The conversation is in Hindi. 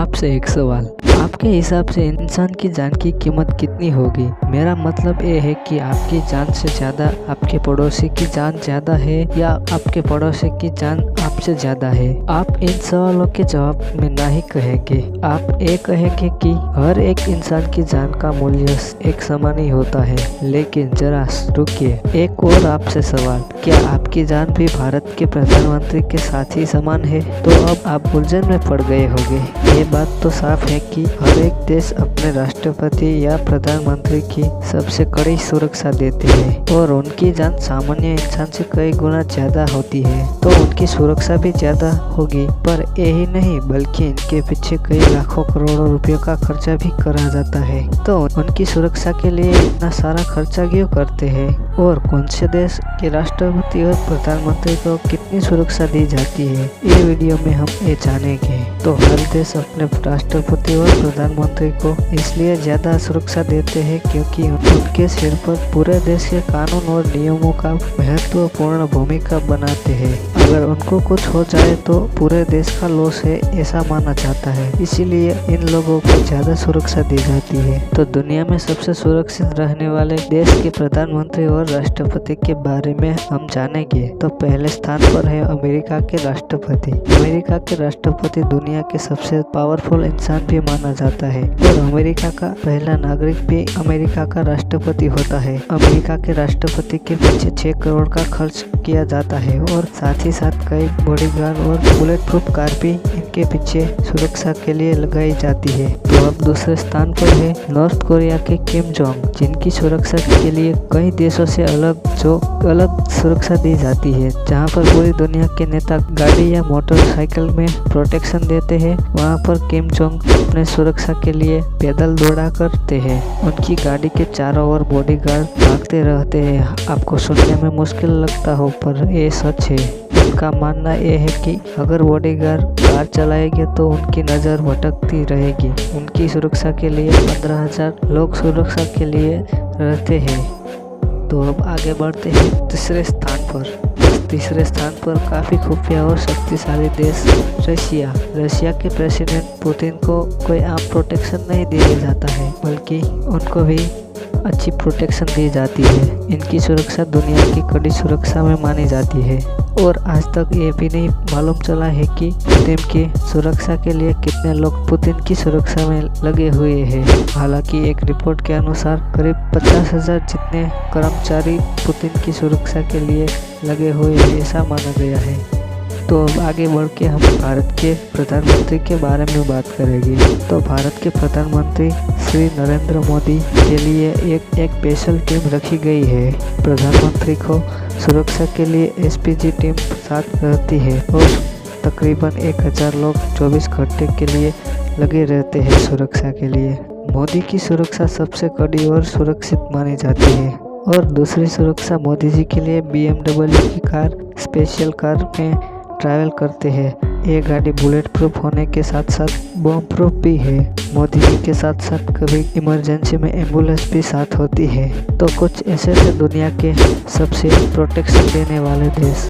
आपसे एक सवाल, आपके हिसाब से इंसान की जान की कीमत कितनी होगी? मेरा मतलब ये है कि आपकी जान से ज्यादा आपके पड़ोसी की जान ज्यादा है या आपके पड़ोसी की जान आपसे ज्यादा है? आप इन सवालों के जवाब में ना ही कहेंगे। आप ये कहेंगे कि हर एक इंसान की जान का मूल्य एक समान ही होता है। लेकिन जरा रुकिए, एक और आपसे सवाल, क्या आपकी जान भी भारत के प्रधानमंत्री के साथ ही समान है? तो अब आप उलझन में पड़ गए होंगे। ये बात तो साफ है कि हर एक देश अपने राष्ट्रपति या प्रधानमंत्री की सबसे कड़ी सुरक्षा देते हैं और उनकी जान सामान्य इंसान से कई गुना ज्यादा होती है, तो उनकी सुरक्षा भी ज्यादा होगी। पर यही नहीं, बल्कि इनके पीछे कई लाखों करोड़ों रुपयों का खर्चा भी करा जाता है। तो उनकी सुरक्षा के लिए इतना सारा खर्चा क्यों करते हैं और कौन से देश के राष्ट्रपति और प्रधानमंत्री को कितनी सुरक्षा दी जाती है, ये वीडियो में हम ये जानेंगे। तो हर देश अपने राष्ट्रपति और प्रधानमंत्री को इसलिए ज्यादा सुरक्षा देते हैं क्योंकि उनके सिर पर पूरे देश के कानून और नियमों का महत्वपूर्ण भूमिका बनाते हैं। अगर उनको कुछ हो जाए तो पूरे देश का लॉस है, ऐसा माना जाता है। इसीलिए इन लोगों को ज्यादा सुरक्षा दी जाती है। तो दुनिया में सबसे सुरक्षित रहने वाले देश के प्रधानमंत्री और राष्ट्रपति के बारे में हम जानेंगे। तो पहले स्थान पर है अमेरिका के राष्ट्रपति। अमेरिका के राष्ट्रपति दुनिया के सबसे पावरफुल इंसान भी माना जाता है और अमेरिका का पहला नागरिक भी अमेरिका का राष्ट्रपति होता है। अमेरिका के राष्ट्रपति के पीछे 6 करोड़ का खर्च किया जाता है और साथ ही साथ कई बॉडीगार्ड और बुलेट प्रूफ कार भी इनके पीछे सुरक्षा के लिए लगाई जाती है। तो अब दूसरे स्थान पर है नॉर्थ कोरिया के किम जोंग, जिनकी सुरक्षा के लिए कई देशों से अलग सुरक्षा दी जाती है। जहां पर पूरी दुनिया के नेता गाड़ी या मोटरसाइकिल में प्रोटेक्शन देते हैं, वहां पर किम जोंग अपने सुरक्षा के लिए पैदल दौड़ा करते हैं। उनकी गाड़ी के चारों ओर बॉडीगार्ड भागते रहते हैं। आपको सुनने में मुश्किल लगता हो, पर ये सच है। उनका मानना यह है कि अगर बॉडीगार्ड कार चलाएंगे तो उनकी नज़र भटकती रहेगी। उनकी सुरक्षा के लिए 15,000 लोग सुरक्षा के लिए रहते हैं। तो अब आगे बढ़ते हैं तीसरे स्थान पर काफ़ी खुफिया और शक्तिशाली देश रशिया के प्रेसिडेंट पुतिन को कोई आम प्रोटेक्शन नहीं दिया जाता है, बल्कि उनको भी अच्छी प्रोटेक्शन दी जाती है। इनकी सुरक्षा दुनिया की कड़ी सुरक्षा में मानी जाती है और आज तक ये भी नहीं मालूम चला है कि पुतिन की सुरक्षा के लिए कितने लोग पुतिन की सुरक्षा में लगे हुए हैं। हालांकि एक रिपोर्ट के अनुसार करीब 50,000 जितने कर्मचारी पुतिन की सुरक्षा के लिए लगे हुए हैं, ऐसा माना गया है। तो अब आगे बढ़ के हम भारत के प्रधानमंत्री के बारे में बात करेंगे। तो भारत के प्रधानमंत्री श्री नरेंद्र मोदी के लिए एक स्पेशल टीम रखी गई है। प्रधानमंत्री को सुरक्षा के लिए एसपीजी टीम साथ रहती है और तकरीबन 1000 लोग 24 घंटे के लिए लगे रहते हैं सुरक्षा के लिए। मोदी की सुरक्षा सबसे कड़ी और सुरक्षित मानी जाती है और दूसरी सुरक्षा मोदी जी के लिए BMW की कार स्पेशल कार में ट्रैवल करते हैं। ये गाड़ी बुलेट प्रूफ होने के साथ साथ बम प्रूफ भी है। मोदी जी के साथ साथ कभी इमरजेंसी में एम्बुलेंस भी साथ होती है। तो कुछ ऐसे थे दुनिया के सबसे प्रोटेक्शन देने वाले देश।